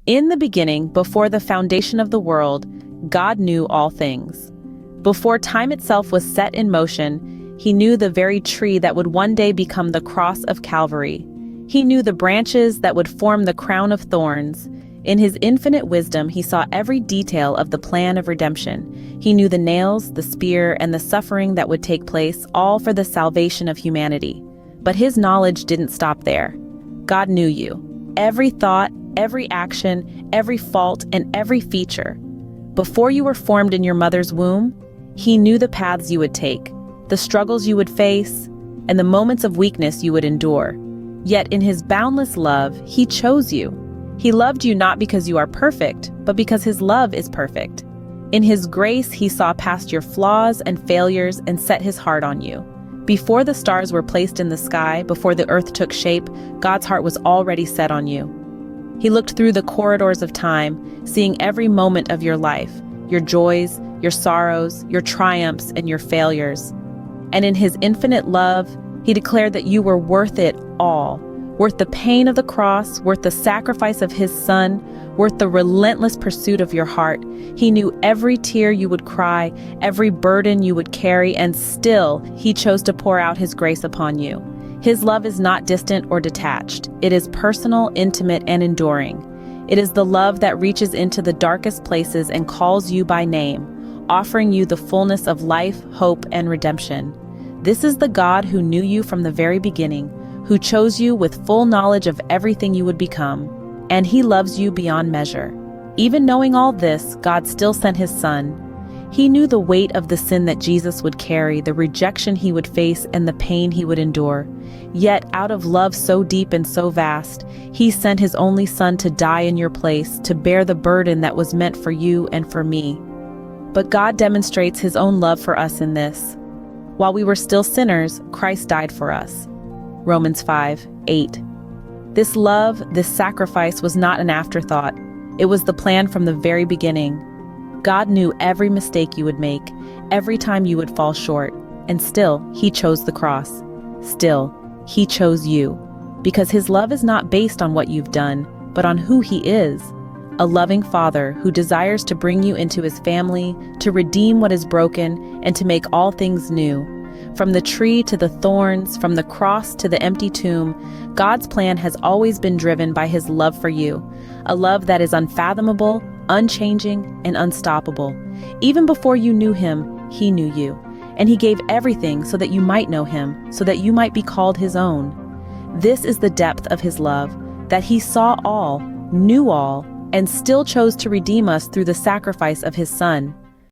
In the beginning, before the foundation of the world, God knew all things. Before time itself was set in motion, he knew the very tree that would one day become the cross of Calvary. He knew the branches that would form the crown of thorns. In his infinite wisdom, he saw every detail of the plan of redemption. He knew the nails, the spear, and the suffering that would take place, all for the salvation of humanity. But his knowledge didn't stop there. God knew you. Every thought, every action, every fault, and every feature. Before you were formed in your mother's womb, he knew the paths you would take, the struggles you would face, and the moments of weakness you would endure. Yet in his boundless love, he chose you. He loved you not because you are perfect, but because his love is perfect. In his grace, he saw past your flaws and failures and set his heart on you. Before the stars were placed in the sky, before the earth took shape, God's heart was already set on you. He looked through the corridors of time, seeing every moment of your life, your joys, your sorrows, your triumphs, and your failures. And in his infinite love, he declared that you were worth it all. Worth the pain of the cross, worth the sacrifice of his son, worth the relentless pursuit of your heart. He knew every tear you would cry, every burden you would carry, and still he chose to pour out his grace upon you. His love is not distant or detached. It is personal, intimate, and enduring. It is the love that reaches into the darkest places and calls you by name, offering you the fullness of life, hope, and redemption. This is the God who knew you from the very beginning, who chose you with full knowledge of everything you would become, and he loves you beyond measure. Even knowing all this, God still sent his son. He knew the weight of the sin that Jesus would carry, the rejection he would face, and the pain he would endure. Yet, out of love so deep and so vast, he sent his only son to die in your place, to bear the burden that was meant for you and for me. But God demonstrates his own love for us in this. While we were still sinners, Christ died for us. Romans 5:8. This love, this sacrifice was not an afterthought. It was the plan from the very beginning. God knew every mistake you would make, every time you would fall short, and still, he chose the cross. Still, he chose you, because his love is not based on what you've done, but on who he is. A loving Father who desires to bring you into his family, to redeem what is broken, and to make all things new. From the tree to the thorns, from the cross to the empty tomb, God's plan has always been driven by his love for you, a love that is unfathomable, unchanging, and unstoppable. Even before you knew him, he knew you, and he gave everything so that you might know him, so that you might be called his own. This is the depth of his love, that he saw all, knew all, and still chose to redeem us through the sacrifice of his son.